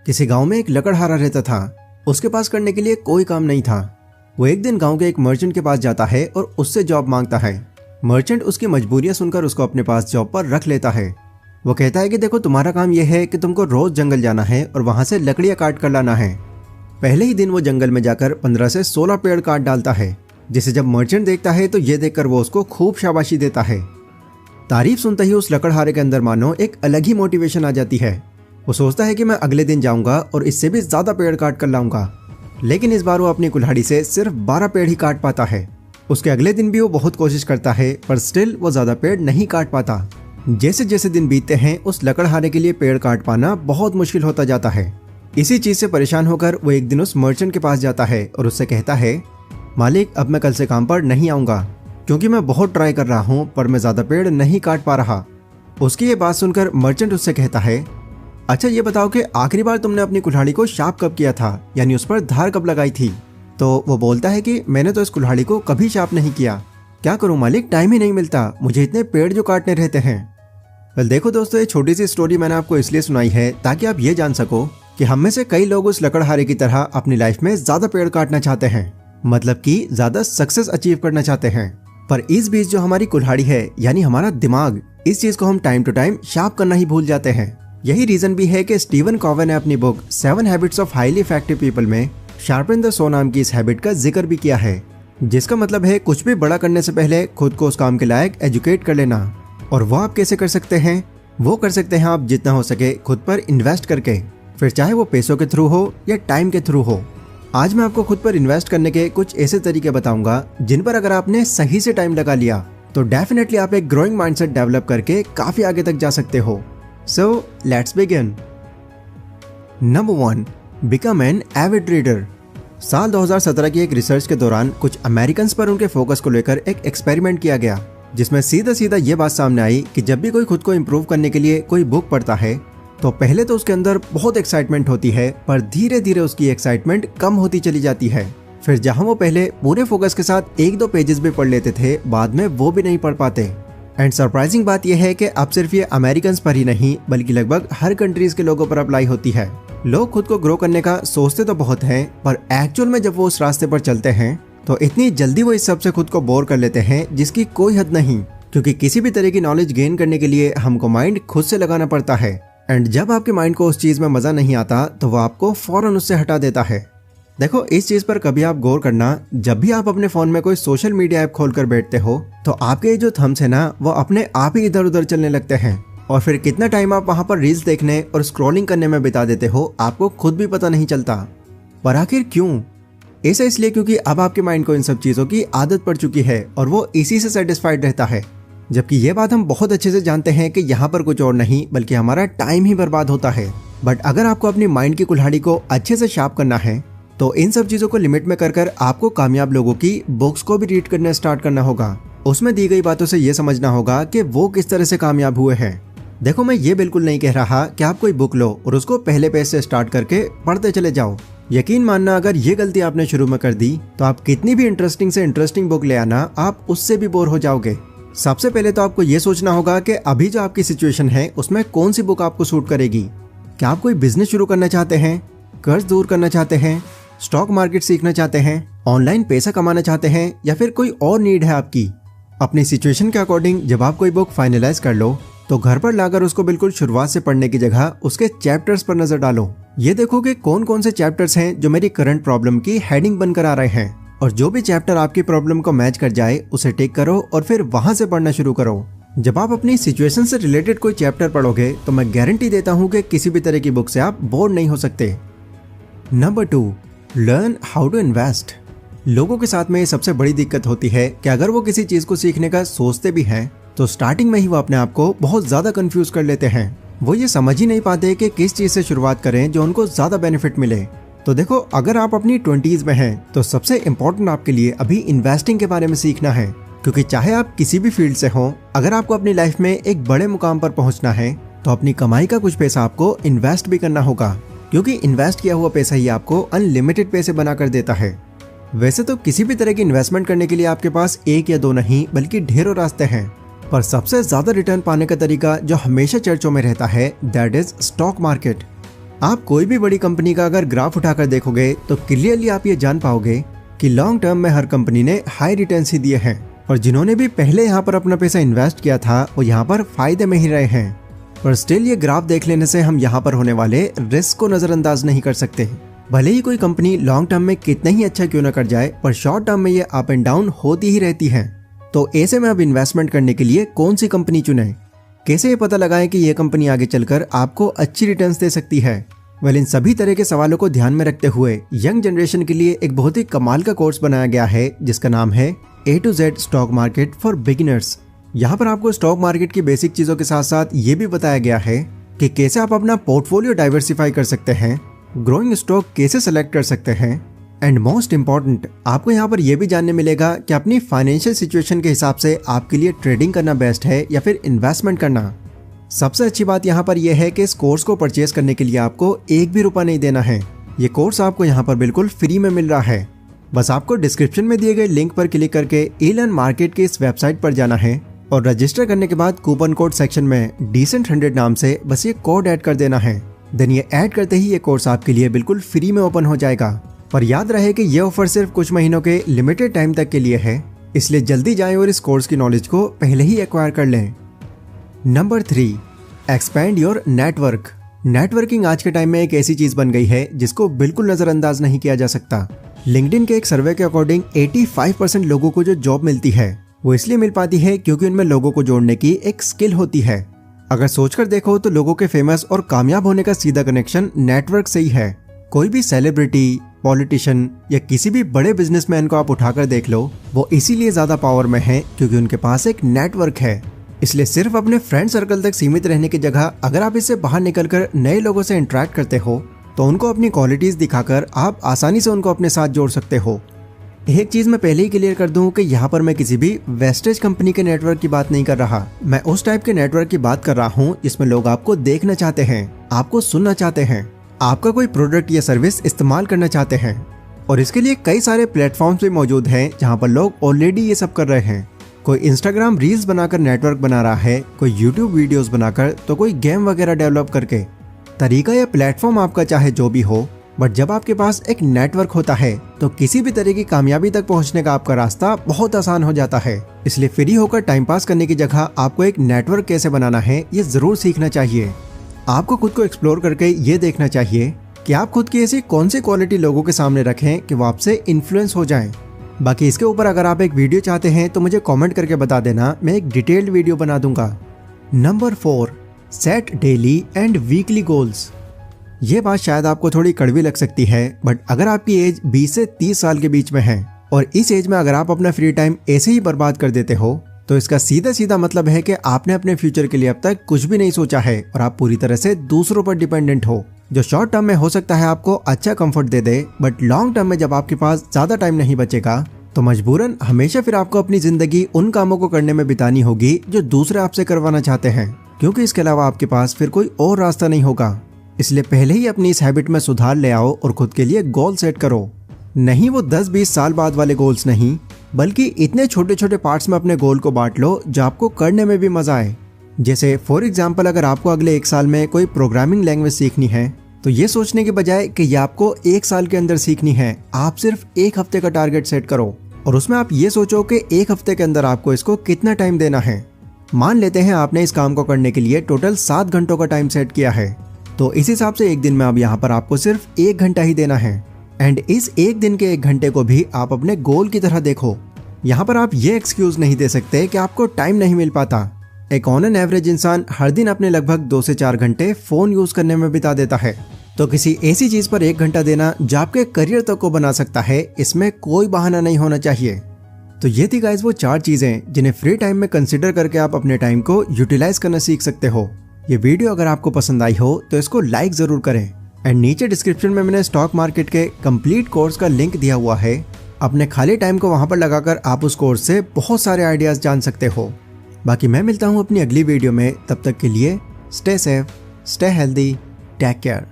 किसी गांव में एक लकड़हारा रहता था। उसके पास करने के लिए कोई काम नहीं था। वो एक दिन गांव के एक मर्चेंट के पास जाता है और उससे जॉब मांगता है। मर्चेंट उसकी मजबूरियां सुनकर उसको अपने पास जॉब पर रख लेता है। वो कहता है कि देखो, तुम्हारा काम यह है कि तुमको रोज जंगल जाना है और वहां से लकड़ियां काट कर लाना है। पहले ही दिन वो जंगल में जाकर 15 से 16 पेड़ काट डालता है, जिसे जब मर्चेंट देखता है तो ये देखकर वो उसको खूब शाबाशी देता है। तारीफ सुनते ही उस लकड़हारे के अंदर मानो एक अलग ही मोटिवेशन आ जाती है। वो सोचता है कि मैं अगले दिन जाऊंगा और इससे भी ज्यादा पेड़ काट कर लाऊंगा। लेकिन इस बार वो अपनी कुल्हाड़ी से सिर्फ 12 पेड़ ही काट पाता है। उसके अगले दिन भी वो बहुत कोशिश करता है, पर स्टिल वो ज्यादा पेड़ नहीं काट पाता। जैसे जैसे दिन बीतते हैं उस लकड़हारे के लिए पेड़ काट पाना बहुत मुश्किल होता जाता है। इसी चीज से परेशान होकर वो एक दिन उस मर्चेंट के पास जाता है और उससे कहता है, मालिक, अब मैं कल से काम पर नहीं आऊंगा क्योंकि मैं बहुत ट्राई कर रहा हूँ पर मैं ज्यादा पेड़ नहीं काट पा रहा। उसकी ये बात सुनकर मर्चेंट उससे कहता है, अच्छा ये बताओ कि आखिरी बार तुमने अपनी कुल्हाड़ी को शार्प कब किया था, यानी उस पर धार कब लगाई थी? तो वो बोलता है कि मैंने तो इस कुल्हाड़ी को कभी शार्प नहीं किया। क्या करूं मालिक, टाइम ही नहीं मिलता, मुझे इतने पेड़ जो काटने रहते हैं। वेल देखो दोस्तों, ये छोटी सी स्टोरी मैंने आपको इसलिए सुनाई है ताकि आप ये जान सको कि हम में से कई लोग उस लकड़हारे की तरह अपनी लाइफ में ज्यादा पेड़ काटना चाहते हैं, मतलब कि ज्यादा सक्सेस अचीव करना चाहते हैं। पर इस बीच जो हमारी कुल्हाड़ी है, यानी हमारा दिमाग, इस चीज को हम टाइम टू टाइम शार्प करना ही भूल जाते हैं। यही रीजन भी है कि स्टीवन कॉवे ने अपनी book 7 habits of highly effective people में शार्पन द सो नाम की इस हैबिट का जिक्र भी किया है, जिसका मतलब है कुछ भी बड़ा करने से पहले खुद को उस काम के लायक एजुकेट कर लेना। और वो आप कैसे कर सकते हैं? वो कर सकते हैं आप जितना हो सके खुद पर इन्वेस्ट करके, फिर चाहे वो पैसों के थ्रू हो या टाइम के थ्रू हो। आज मैं आपको खुद पर इन्वेस्ट करने के कुछ ऐसे तरीके बताऊंगा जिन पर अगर आपने सही से टाइम लगा लिया तो डेफिनेटली आप एक ग्रोइंग माइंडसेट डेवलप करके काफी आगे तक जा सकते हो। So let's begin. Number 1. Become an avid reader. साल 2017 की एक रिसर्च के दौरान कुछ अमेरिकन पर उनके फोकस को लेकर एक एक्सपेरिमेंट किया गया, जिसमें सीधा सीधा ये बात सामने आई कि जब भी कोई खुद को इम्प्रूव करने के लिए कोई बुक पढ़ता है तो पहले तो उसके अंदर बहुत एक्साइटमेंट होती है, पर धीरे धीरे उसकी एक्साइटमेंट कम होती चली जाती है। फिर जहां वो पहले पूरे फोकस के साथ 1-2 पेजेस भी पढ़ लेते थे, बाद में वो भी नहीं पढ़ पाते। एंड सरप्राइजिंग बात यह है कि अब सिर्फ ये अमेरिकन पर ही नहीं बल्कि लगभग हर कंट्रीज के लोगों पर अप्लाई होती है। लोग खुद को ग्रो करने का सोचते तो बहुत हैं, पर एक्चुअल में जब वो उस रास्ते पर चलते हैं तो इतनी जल्दी वो इस सब से खुद को बोर कर लेते हैं जिसकी कोई हद नहीं। क्योंकि किसी भी तरह की नॉलेज गेन करने के लिए हमको माइंड खुद से लगाना पड़ता है, एंड जब आपके माइंड को उस चीज में मजा नहीं आता तो वो आपको फौरन उससे हटा देता है। देखो, इस चीज पर कभी आप गौर करना, जब भी आप अपने फोन में कोई सोशल मीडिया ऐप खोलकर बैठते हो तो आपके जो थम्स है ना, वो अपने आप ही इधर उधर चलने लगते हैं, और फिर कितना टाइम आप वहां पर रील्स देखने और स्क्रॉलिंग करने में बिता देते हो आपको खुद भी पता नहीं चलता। पर आखिर क्यों? ऐसा इसलिए क्योंकि अब आपके माइंड को इन सब चीजों की आदत पड़ चुकी है और वो इसी से सेटिस्फाइड रहता है। जबकि ये बात हम बहुत अच्छे से जानते हैं कि यहाँ पर कुछ और नहीं बल्कि हमारा टाइम ही बर्बाद होता है। बट अगर आपको अपनी माइंड की कुल्हाड़ी को अच्छे से शार्प करना है तो इन सब चीजों को लिमिट में कर आपको कामयाब लोगों की बुक्स को भी रीड करना स्टार्ट करना होगा। उसमें दी गई बातों से ये समझना होगा कि वो किस तरह से कामयाब हुए हैं। देखो, मैं ये बिल्कुल नहीं कह रहा कि आप कोई बुक लो और उसको पहले पेज से स्टार्ट करके पढ़ते चले जाओ। यकीन मानना, अगर ये गलती आपने शुरू में कर दी तो आप कितनी भी इंटरेस्टिंग से इंटरेस्टिंग बुक ले आना, आप उससे भी बोर हो जाओगे। सबसे पहले तो आपको ये सोचना होगा कि अभी जो आपकी सिचुएशन है उसमें कौन सी बुक आपको सूट करेगी। क्या आप कोई बिजनेस शुरू करना चाहते हैं, कर्ज दूर करना चाहते हैं, स्टॉक मार्केट सीखना चाहते हैं, ऑनलाइन पैसा कमाना चाहते हैं, या फिर कोई और नीड है आपकी? अपनी सिचुएशन के अकॉर्डिंग जब आप कोई बुक फाइनलाइज कर लो तो घर पर लाकर उसको बिल्कुल शुरुआत से पढ़ने की जगह उसके चैप्टर्स पर नजर डालो। ये देखो कि कौन कौन से चैप्टर्स हैं जो मेरी करंट प्रॉब्लम की हेडिंग बनकर आ रहे हैं, और जो भी चैप्टर आपकी प्रॉब्लम को मैच कर जाए उसे टिक करो और फिर वहां से पढ़ना शुरू करो। जब आप अपनी सिचुएशन से रिलेटेड कोई चैप्टर पढ़ोगे तो मैं गारंटी देता हूँ कि किसी भी तरह की बुक से आप बोर नहीं हो सकते। Number 2. Learn how to invest. लोगों के साथ में सबसे बड़ी दिक्कत होती है कि अगर वो किसी चीज को सीखने का सोचते भी हैं तो स्टार्टिंग में ही वो अपने आप को बहुत ज्यादा कंफ्यूज कर लेते हैं। वो ये समझ ही नहीं पाते कि किस चीज से शुरुआत करें जो उनको ज्यादा बेनिफिट मिले। तो देखो, अगर आप अपनी 20s में हैं तो सबसे इम्पोर्टेंट आपके लिए अभी इन्वेस्टिंग के बारे में सीखना है। क्योंकि चाहे आप किसी भी फील्ड से हो, अगर आपको अपनी लाइफ में एक बड़े मुकाम पर पहुंचना है तो अपनी कमाई का कुछ पैसा आपको इन्वेस्ट भी करना होगा, क्योंकि इन्वेस्ट किया हुआ पैसा ही आपको अनलिमिटेड पैसे बनाकर देता है। वैसे तो किसी भी तरह की इन्वेस्टमेंट करने के लिए आपके पास 1 या 2 नहीं बल्कि ढेरों रास्ते हैं, पर सबसे ज्यादा रिटर्न पाने का तरीका जो हमेशा चर्चों में रहता है दैट इज स्टॉक मार्केट। आप कोई भी बड़ी कंपनी का अगर ग्राफ उठाकर देखोगे तो क्लियरली आप ये जान पाओगे कि लॉन्ग टर्म में हर कंपनी ने हाई रिटर्न्स ही दिए हैं और जिन्होंने भी पहले यहाँ पर अपना पैसा इन्वेस्ट किया था वो यहाँ पर फायदे में ही रहे हैं। पर स्टिल ये ग्राफ देख लेने से हम यहाँ पर होने वाले रिस्क को नजरअंदाज नहीं कर सकते। भले ही कोई कंपनी लॉन्ग टर्म में कितना ही अच्छा क्यों न कर जाए, पर शॉर्ट टर्म में ये अप एंड डाउन होती ही रहती है। तो ऐसे में अब इन्वेस्टमेंट करने के लिए कौन सी कंपनी चुने, कैसे ये पता लगाएं कि ये कंपनी आगे चलकर आपको अच्छी रिटर्न्स दे सकती है। इन सभी तरह के सवालों को ध्यान में रखते हुए यंग जनरेशन के लिए एक बहुत ही कमाल का कोर्स बनाया गया है जिसका नाम है A to Z stock market for beginners. यहाँ पर आपको स्टॉक मार्केट की बेसिक चीजों के साथ साथ ये भी बताया गया है कि कैसे आप अपना पोर्टफोलियो डाइवर्सिफाई कर सकते हैं, ग्रोइंग स्टॉक कैसे सेलेक्ट कर सकते हैं, एंड मोस्ट इम्पॉर्टेंट आपको यहाँ पर यह भी जानने मिलेगा कि अपनी फाइनेंशियल सिचुएशन के हिसाब से आपके लिए ट्रेडिंग करना बेस्ट है या फिर इन्वेस्टमेंट करना। सबसे अच्छी बात यहाँ पर यह है कि इस कोर्स को परचेज करने के लिए आपको एक भी रुपया नहीं देना है। ये कोर्स आपको यहाँ पर बिल्कुल फ्री में मिल रहा है। बस आपको डिस्क्रिप्शन में दिए गए लिंक पर क्लिक करके ईलर्न मार्केट की इस वेबसाइट पर जाना है और रजिस्टर करने के बाद कूपन कोड सेक्शन में Decent100 नाम से बस ये कोड ऐड कर देना है। देन ये ऐड करते ही ये कोर्स आपके लिए बिल्कुल फ्री में ओपन हो जाएगा। पर याद रहे कि ये ऑफर सिर्फ कुछ महीनों के लिमिटेड टाइम तक के लिए है, इसलिए जल्दी जाएं और इस कोर्स की नॉलेज को पहले ही एक्वायर कर लें। Number 3, expand your network. Networking आज के टाइम में एक ऐसी चीज बन गई है जिसको बिल्कुल नजरअंदाज नहीं किया जा सकता। लिंक्डइन के एक सर्वे के अकॉर्डिंग 85% लोगों को जो जॉब मिलती है वो इसलिए मिल पाती है क्योंकि उनमें लोगों को जोड़ने की एक स्किल होती है। अगर सोचकर देखो तो लोगों के फेमस और कामयाब होने का सीधा कनेक्शन नेटवर्क से ही है। कोई भी सेलिब्रिटी, पॉलिटिशियन या किसी भी बड़े बिजनेसमैन को आप उठाकर देख लो, वो इसीलिए ज्यादा पावर में है क्योंकि उनके पास एक नेटवर्क है। इसलिए सिर्फ अपने फ्रेंड सर्कल तक सीमित रहने की जगह अगर आप इससे बाहर निकलकर नए लोगों से इंटरेक्ट करते हो तो उनको अपनी क्वालिटीज दिखाकर आप आसानी से उनको अपने साथ जोड़ सकते हो। एक चीज मैं पहले ही क्लियर कर दूं कि यहाँ पर मैं किसी भी वेस्टेज कंपनी के नेटवर्क की बात नहीं कर रहा। मैं उस टाइप के नेटवर्क की बात कर रहा हूँ जिसमें लोग आपको देखना चाहते हैं, आपको सुनना चाहते हैं, आपका कोई प्रोडक्ट या सर्विस इस्तेमाल करना चाहते हैं। और इसके लिए कई सारे प्लेटफॉर्म्स भी मौजूद हैं जहाँ पर लोग ऑलरेडी ये सब कर रहे हैं। कोई इंस्टाग्राम रील्स बनाकर नेटवर्क बना रहा है, कोई यूट्यूब वीडियोस बनाकर, तो कोई गेम वगैरह डेवलप करके। तरीका या प्लेटफॉर्म आपका चाहे जो भी हो, बट जब आपके पास एक नेटवर्क होता है तो किसी भी तरह की कामयाबी तक पहुंचने का आपका रास्ता बहुत आसान हो जाता है। इसलिए फ्री होकर टाइम पास करने की जगह आपको एक नेटवर्क कैसे बनाना है ये जरूर सीखना चाहिए। आपको खुद को एक्सप्लोर करके ये देखना चाहिए कि आप खुद की ऐसी कौन सी क्वालिटी लोगों के सामने रखें कि वो आपसे इन्फ्लुएंस हो जाएं। बाकी इसके ऊपर अगर आप एक वीडियो चाहते हैं तो मुझे कमेंट करके बता देना, मैं एक डिटेल्ड वीडियो बना दूंगा। Number 4, set daily and weekly goals. ये बात शायद आपको थोड़ी कड़वी लग सकती है, बट अगर आपकी एज 20 से 30 साल के बीच में है और इस एज में अगर आप अपना फ्री टाइम ऐसे ही बर्बाद कर देते हो तो इसका सीधा सीधा मतलब है कि आपने अपने फ्यूचर के लिए अब तक कुछ भी नहीं सोचा है और आप पूरी तरह से दूसरों पर डिपेंडेंट हो, जो शॉर्ट टर्म में हो सकता है आपको अच्छा comfort they they, but long term में जब आपके पास ज्यादा टाइम नहीं बचेगा तो मजबूरन हमेशा फिर आपको अपनी जिंदगी उन कामों को करने में बितानी होगी जो दूसरे आपसे करवाना चाहते हैं, क्योंकि इसके अलावा आपके पास फिर कोई और रास्ता नहीं होगा। इसलिए पहले ही अपनी इस हैबिट में सुधार ले आओ और खुद के लिए गोल सेट करो। नहीं वो 10-20 साल बाद वाले गोल्स नहीं, बल्कि इतने छोटे छोटे पार्ट्स में अपने गोल को बांट लो जो आपको करने में भी मजा आए। जैसे फॉर एग्जाम्पल, अगर आपको अगले 1 साल में कोई प्रोग्रामिंग लैंग्वेज सीखनी है तो ये सोचने के बजाय कि ये आपको 1 साल के अंदर सीखनी है, आप सिर्फ 1 हफ्ते का टारगेट सेट करो और उसमें आप ये सोचो कि 1 हफ्ते के अंदर आपको इसको कितना टाइम देना है। मान लेते हैं आपने इस काम को करने के लिए टोटल 7 घंटों का टाइम सेट किया है, तो इस हिसाब से एक दिन में अब यहाँ पर आपको सिर्फ 1 घंटा ही देना है। एंड इस एक दिन के 1 घंटे को भी आप अपने गोल की तरह देखो। यहाँ पर आप ये एक्सक्यूज नहीं दे सकते कि आपको टाइम नहीं मिल पाता। एक ऑन एन एवरेज इंसान हर दिन अपने लगभग 2 से 4 घंटे फोन यूज करने में बिता देता है, तो किसी ऐसी चीज पर 1 घंटा देना जो आपके करियर तक को बना सकता है, इसमें कोई बहाना नहीं होना चाहिए। तो ये थी गाइस वो 4 चीजें जिन्हें फ्री टाइम में कंसिडर करके आप अपने टाइम को यूटिलाइज करना सीख सकते हो। ये वीडियो अगर आपको पसंद आई हो तो इसको लाइक जरूर करें। एंड नीचे डिस्क्रिप्शन में मैंने स्टॉक मार्केट के कंप्लीट कोर्स का लिंक दिया हुआ है। अपने खाली टाइम को वहां पर लगाकर आप उस कोर्स से बहुत सारे आइडियाज जान सकते हो। बाकी मैं मिलता हूं अपनी अगली वीडियो में, तब तक के लिए stay safe, stay healthy, take care.